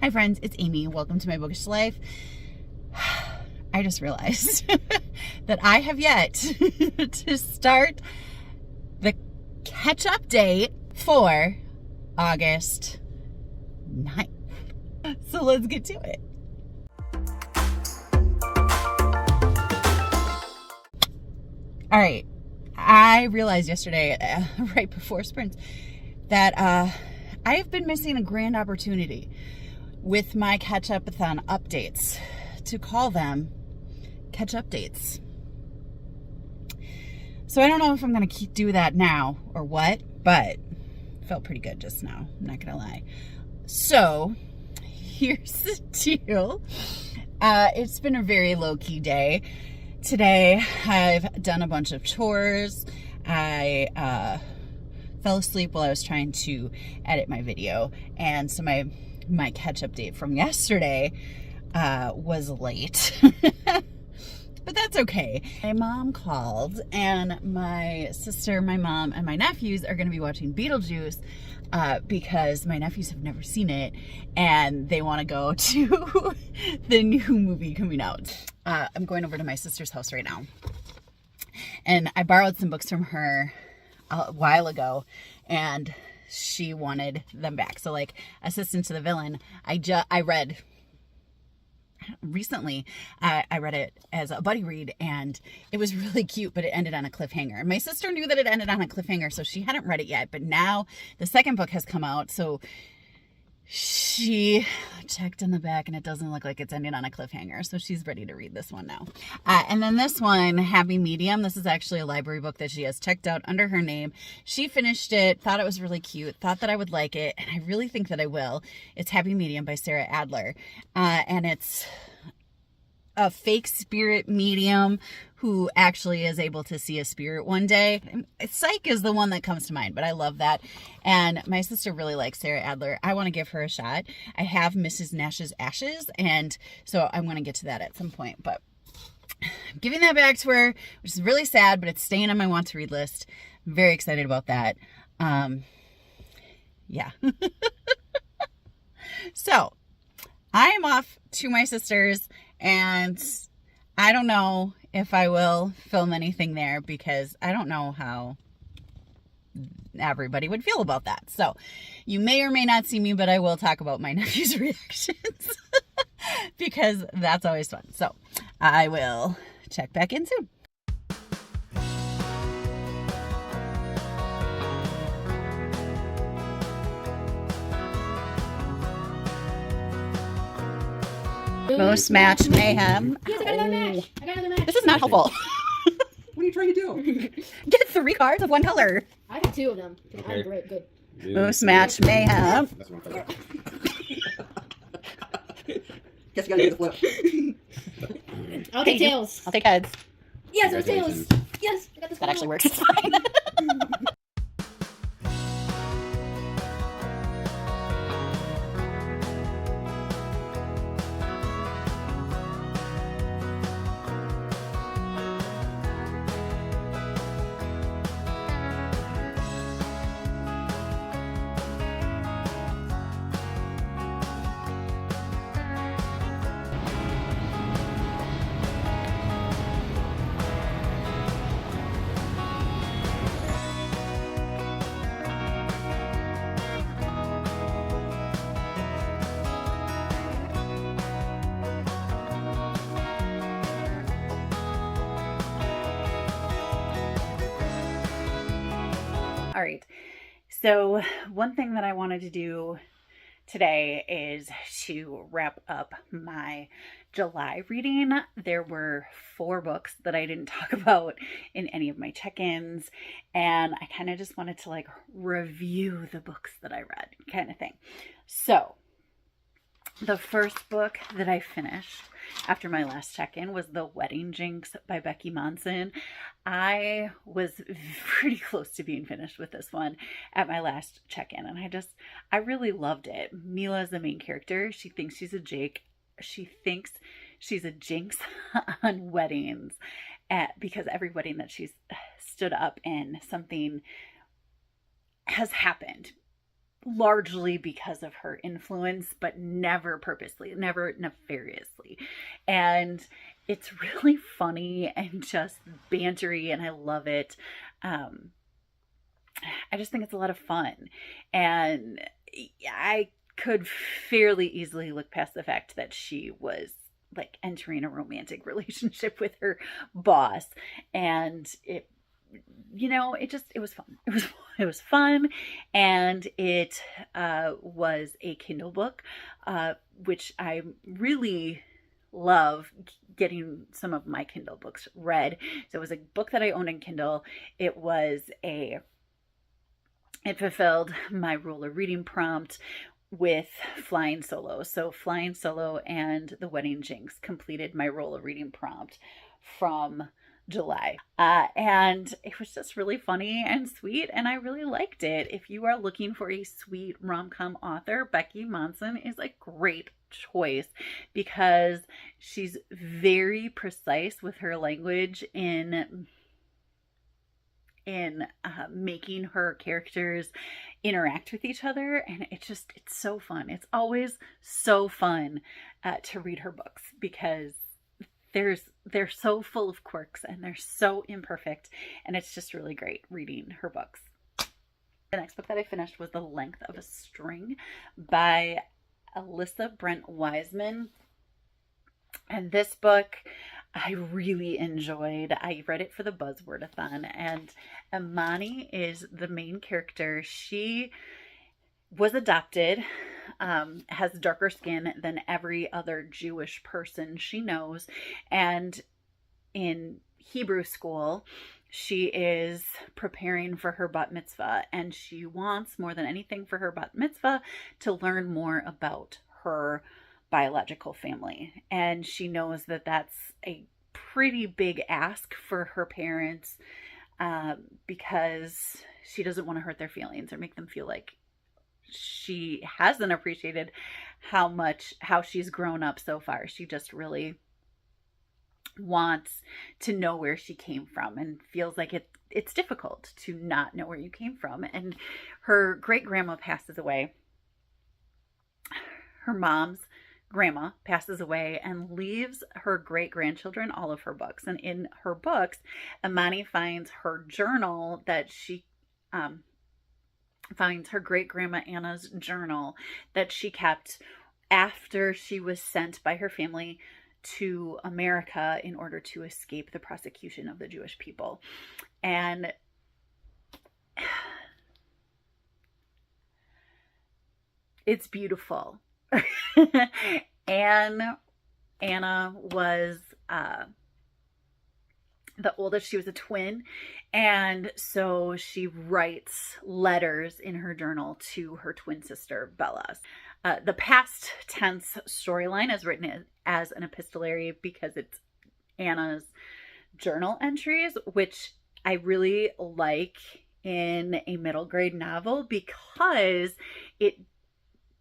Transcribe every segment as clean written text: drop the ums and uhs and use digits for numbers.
Hi friends, it's Amy. Welcome to my bookish life. I just realized that I have yet to start the CetchUpdate for August 9th. So let's get to it. All right. I realized yesterday, right before sprints, that I have been missing a grand opportunity with my Ketchupathon updates to call them KetchUpdates. So I don't know if I'm going to do that now or what, but it felt pretty good just now. I'm not going to lie. So here's the deal. It's been a very low-key day. Today I've done a bunch of chores. I fell asleep while I was trying to edit my video, and so my CetchUpdate from yesterday was late. But that's okay. My mom called, and my sister, my mom, and my nephews are going to be watching Beetlejuice because my nephews have never seen it, and they want to go to the new movie coming out. I'm going over to my sister's house right now, and I borrowed some books from her a while ago, and she wanted them back. So like Assistant to the Villain, I read recently. I read it as a buddy read, and it was really cute, but it ended on a cliffhanger. My sister knew that it ended on a cliffhanger, so she hadn't read it yet, but now the second book has come out, so she checked in the back and it doesn't look like it's ending on a cliffhanger, so she's ready to read this one now. And then this one, Happy Medium, this is actually a library book that she has checked out under her name. She finished it, thought it was really cute, thought that I would like it, and I really think that I will. It's Happy Medium by Sarah Adler, and it's a fake spirit medium who actually is able to see a spirit one day. Psych is the one that comes to mind, but I love that. And my sister really likes Sarah Adler. I want to give her a shot. I have Mrs. Nash's Ashes, and so I'm going to get to that at some point. But I'm giving that back to her, which is really sad, but it's staying on my want to read list. I'm very excited about that. Yeah. So I am off to my sister's, and I don't know if I will film anything there because I don't know how everybody would feel about that. So you may or may not see me, but I will talk about my nephew's reactions because that's always fun. So I will check back in soon. Most match mayhem. Yes, I got another match. I got another match. This is not helpful. What are you trying to do? Get 3 cards of one color. I got 2 of them. Okay. I'm great. Good. Most match mayhem. That's one color. Guess you gotta do the flip. I'll take tails. I'll take heads. Yes, it was tails. Congratulations. Yes, I got this. That one actually out. works. It's fine. All right, so one thing that I wanted to do today is to wrap up my July reading. There were 4 books that I didn't talk about in any of my check-ins, and I kind of just wanted to like review the books that I read kind of thing. So the first book that I finished after my last check-in was The Wedding Jinx by Becky Monson. I was pretty close to being finished with this one at my last check-in, and I really loved it. Mila is the main character. She thinks she's a Jake. She thinks she's a jinx on weddings because every wedding that she's stood up in, something has happened. largely because of her influence, but never purposely, never nefariously. And it's really funny and just bantery, and I love it. I just think it's a lot of fun. And I could fairly easily look past the fact that she was like entering a romantic relationship with her boss. And it, you know, it was fun. It was fun. And it was a Kindle book, which I really love getting some of my Kindle books read. So it was a book that I owned in Kindle. It fulfilled my rule of reading prompt with flying solo. So flying solo and the wedding jinx completed my role of reading prompt from July. And it was just really funny and sweet, and I really liked it. If you are looking for a sweet rom-com author, Becky Monson is a great choice because she's very precise with her language in making her characters interact with each other, and it's so fun. It's always so fun to read her books because they're so full of quirks and they're so imperfect, and it's just really great reading her books. The next book that I finished was The Length of a String by Alyssa Brent Wiseman, and this book I really enjoyed. I read it for the Buzzwordathon, and Imani is the main character. She was adopted, has darker skin than every other Jewish person she knows, and in Hebrew school, she is preparing for her bat mitzvah, and she wants more than anything for her bat mitzvah to learn more about her biological family. And she knows that that's a pretty big ask for her parents, because she doesn't want to hurt their feelings or make them feel like she hasn't appreciated how she's grown up so far. She just really wants to know where she came from and feels like it's difficult to not know where you came from. And her great grandma passes away. Her mom's grandma passes away and leaves her great grandchildren all of her books. And in her books, Imani finds her journal that she finds her great grandma Anna's journal that she kept after she was sent by her family to America in order to escape the prosecution of the Jewish people. And it's beautiful. Anna was the oldest. She was a twin, and so she writes letters in her journal to her twin sister Bella. The past tense storyline is written as an epistolary because it's Anna's journal entries, which I really like in a middle grade novel because it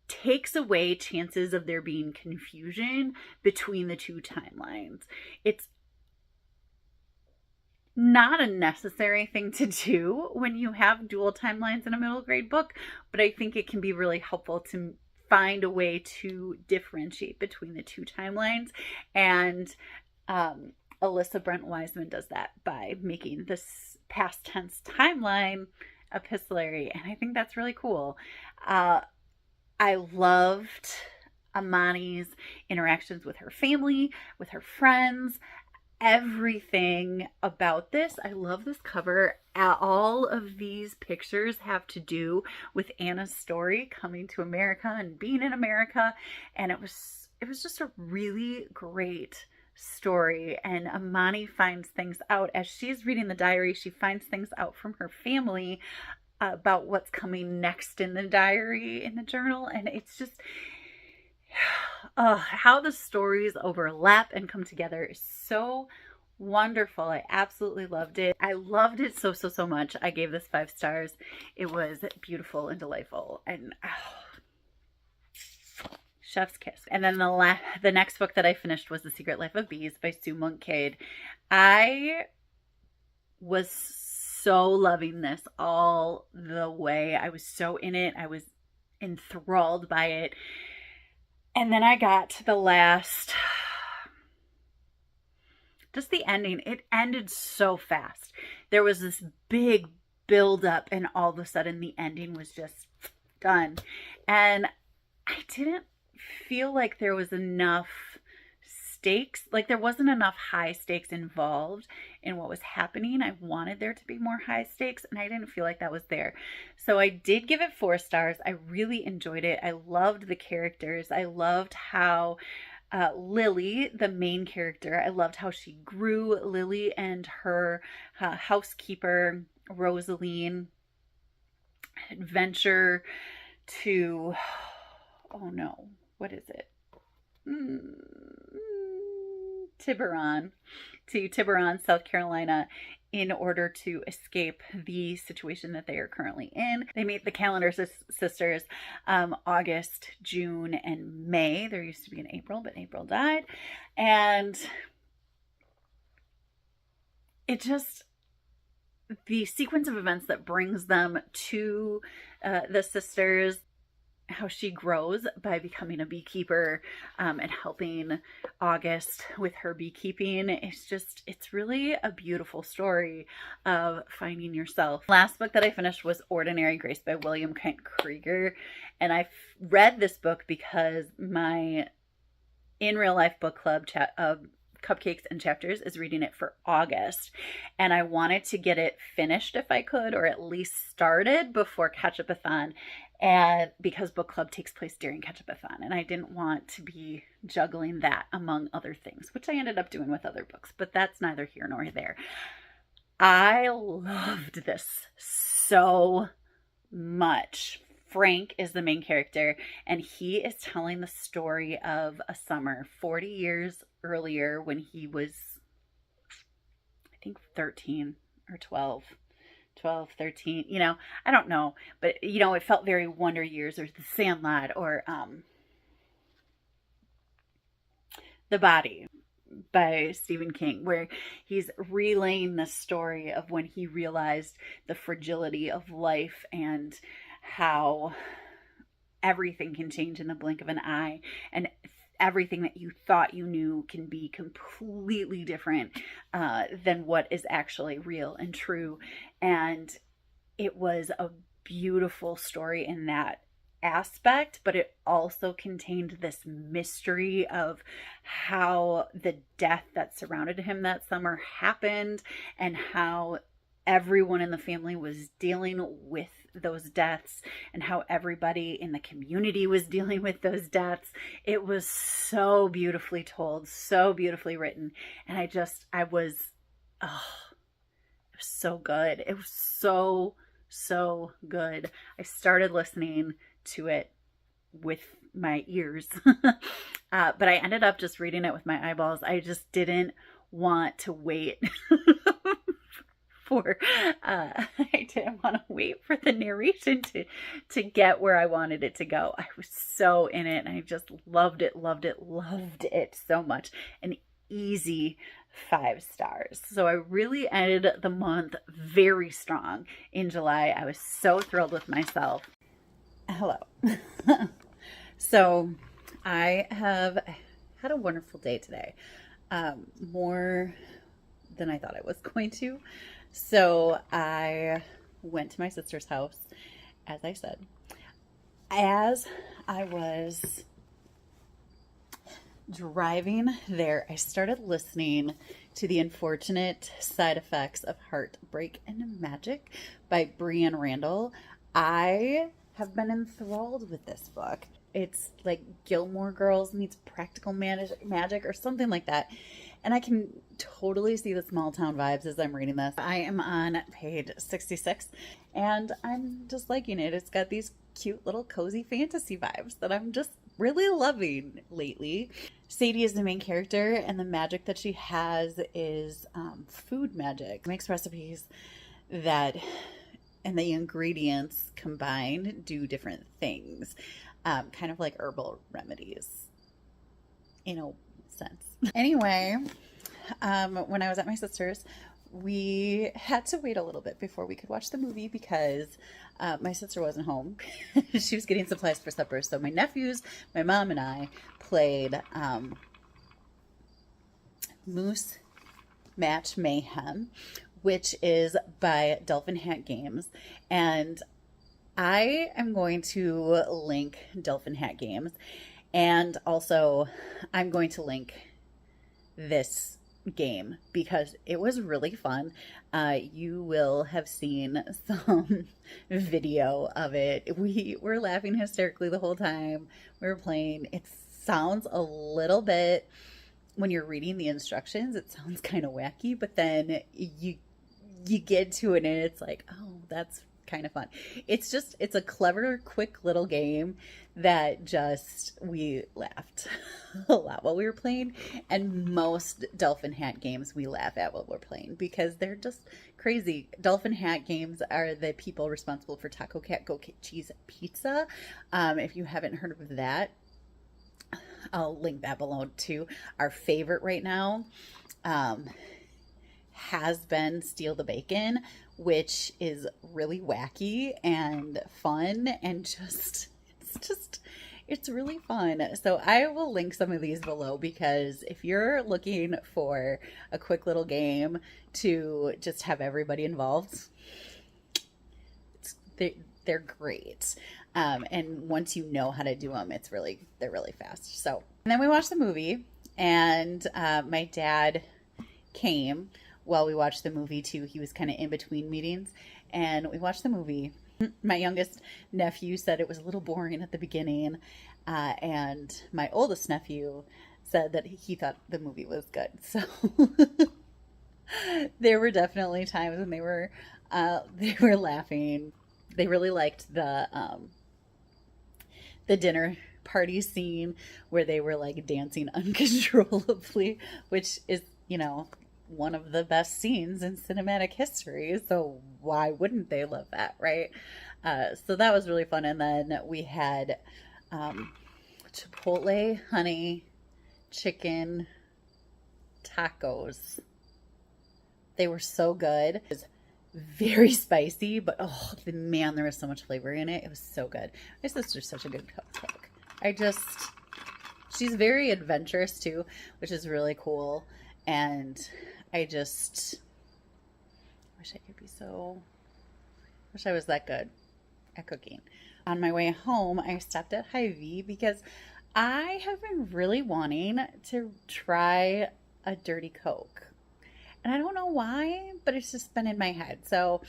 takes away chances of there being confusion between the two timelines. It's not a necessary thing to do when you have dual timelines in a middle grade book, but I think it can be really helpful to find a way to differentiate between the two timelines. And Alyssa Brent Wiseman does that by making this past tense timeline epistolary, and I think that's really cool. I loved Imani's interactions with her family, with her friends, everything about this. I love this cover. All of these pictures have to do with Anna's story coming to America and being in America, and it was just a really great story. And Imani finds things out as she's reading the diary. She finds things out from her family about what's coming next in the diary, in the journal, and it's just how the stories overlap and come together is so wonderful. I absolutely loved it. I loved it so much. I gave this 5 stars. It was beautiful and delightful, and chef's kiss. And then the next book that I finished was The Secret Life of Bees by Sue Monk Cade. I was so loving this all the way. I was so in it. I was enthralled by it. And then I got to the last, just the ending. It ended so fast. There was this big build up, and all of a sudden the ending was just done. And I didn't feel like there was enough stakes. Like there wasn't enough high stakes involved in what was happening. I wanted there to be more high stakes, and I didn't feel like that was there. So I did give it 4 stars. I really enjoyed it. I loved the characters. I loved how Lily, the main character, I loved how she grew. Lily and her housekeeper, Rosaline, adventure to, oh no, what is it? Tiburon, South Carolina, in order to escape the situation that they are currently in. They meet the Calendar sisters August, June, and May. There used to be an April, but April died. And it just, the sequence of events that brings them to the sisters, how she grows by becoming a beekeeper and helping August with her beekeeping. It's really a beautiful story of finding yourself. Last book that I finished was Ordinary Grace by William Kent Krieger. And I read this book because my In Real Life book club of Cupcakes and Chapters is reading it for August, and I wanted to get it finished if I could, or at least started before Ketchupathon, and because book club takes place during Ketchupathon, and I didn't want to be juggling that among other things, which I ended up doing with other books, but that's neither here nor there. I loved this so much. Frank is the main character, and he is telling the story of a summer 40 years earlier when he was, I think, 13 or 12, 13, you know, I don't know, but, you know, it felt very Wonder Years or The Sandlot or The Body by Stephen King, where he's relaying the story of when he realized the fragility of life and how everything can change in the blink of an eye, and everything that you thought you knew can be completely different than what is actually real and true. And it was a beautiful story in that aspect, but it also contained this mystery of how the death that surrounded him that summer happened and how everyone in the family was dealing with those deaths and how everybody in the community was dealing with those deaths. It was so beautifully told, so beautifully written. And it was so good. It was so good. I started listening to it with my ears, but I ended up just reading it with my eyeballs. I just didn't want to wait I didn't want to wait for the narration to get where I wanted it to go. I was so in it, and I just loved it so much. An easy 5 stars. So I really ended the month very strong in July. I was so thrilled with myself. Hello. So I have had a wonderful day today. More than I thought I was going to. So I went to my sister's house, as I said. As I was driving there, I started listening to The Unfortunate Side Effects of Heartbreak and Magic by Brianne Randall. I have been enthralled with this book. It's like Gilmore Girls meets Practical Magic or something like that. And I can totally see the small town vibes as I'm reading this. I am on page 66 and I'm just liking it. It's got these cute little cozy fantasy vibes that I'm just really loving lately. Sadie is the main character, and the magic that she has is food magic. Makes recipes that, and the ingredients combined do different things. Kind of like herbal remedies in a sense. Anyway, when I was at my sister's, we had to wait a little bit before we could watch the movie because my sister wasn't home. She was getting supplies for supper. So my nephews, my mom, and I played Moose Match Mayhem, which is by Dolphin Hat Games. And I am going to link Dolphin Hat Games. And also, I'm going to link this game because it was really fun. You will have seen some video of it. We were laughing hysterically the whole time we were playing. It sounds a little bit, when you're reading the instructions, it sounds kind of wacky, but then you get to it and it's like, oh, that's kind of fun. It's a clever, quick little game that we laughed a lot while we were playing. And most Dolphin Hat games we laugh at while we're playing because they're just crazy. Dolphin Hat Games are the people responsible for Taco Cat Go Cheese Pizza. If you haven't heard of that, I'll link that below too. Our favorite right now has been Steal the Bacon, which is really wacky and fun and it's really fun. So I will link some of these below because if you're looking for a quick little game to just have everybody involved, they're great. And once you know how to do them, they're really fast. So, and then we watched the movie and my dad came while we watched the movie too. He was kind of in between meetings and we watched the movie. My youngest nephew said it was a little boring at the beginning. And my oldest nephew said that he thought the movie was good. So there were definitely times when they were laughing. They really liked the dinner party scene where they were like dancing uncontrollably, which is, one of the best scenes in cinematic history. So why wouldn't they love that, right? So that was really fun. And then we had Chipotle honey chicken tacos. They were so good. It was very spicy, but oh man, there was so much flavor in it. It was so good. My sister's such a good cook. She's very adventurous too, which is really cool. And I just wish I was that good at cooking. On my way home, I stopped at Hy-Vee because I have been really wanting to try a dirty Coke. And I don't know why, but it's just been in my head. So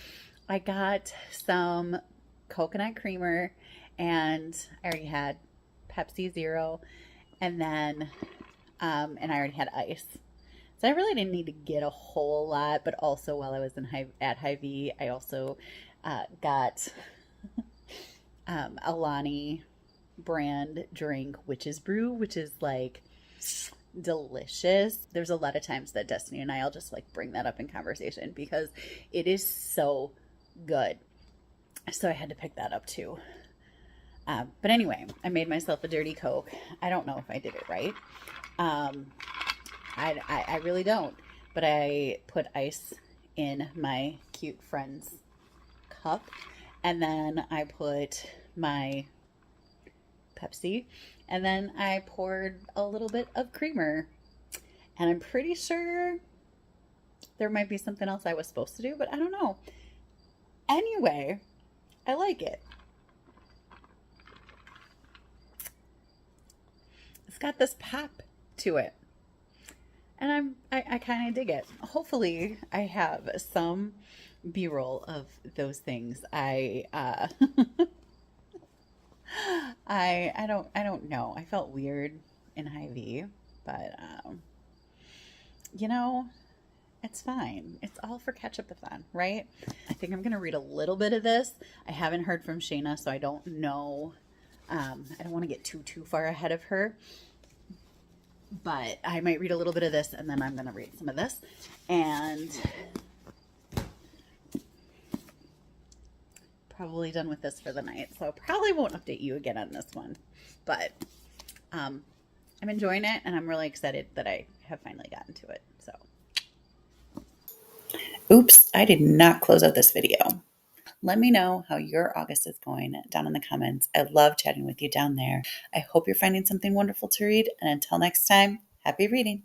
I got some coconut creamer and I already had Pepsi Zero and then, and I already had ice. So I really didn't need to get a whole lot, but also while I was at Hy-Vee, I also got Alani brand drink, Witch's Brew, which is like delicious. There's a lot of times that Destiny and I'll just like bring that up in conversation because it is so good. So I had to pick that up too. But anyway, I made myself a dirty Coke. I don't know if I did it right. I really don't. But I put ice in my cute friend's cup. And then I put my Pepsi. And then I poured a little bit of creamer. And I'm pretty sure there might be something else I was supposed to do, but I don't know. Anyway, I like it. It's got this pop to it. And I kind of dig it. Hopefully I have some B-roll of those things. I don't know. I felt weird in Hy-Vee, but it's fine. It's all for Ketchupathon, right? I think I'm gonna read a little bit of this. I haven't heard from Shayna, so I don't know. I don't want to get too far ahead of her. But I might read a little bit of this and then I'm going to read some of this. And probably done with this for the night. So I probably won't update you again on this one. But I'm enjoying it and I'm really excited that I have finally gotten to it. So, oops, I did not close out this video. Let me know how your August is going down in the comments. I love chatting with you down there. I hope you're finding something wonderful to read. And until next time, happy reading.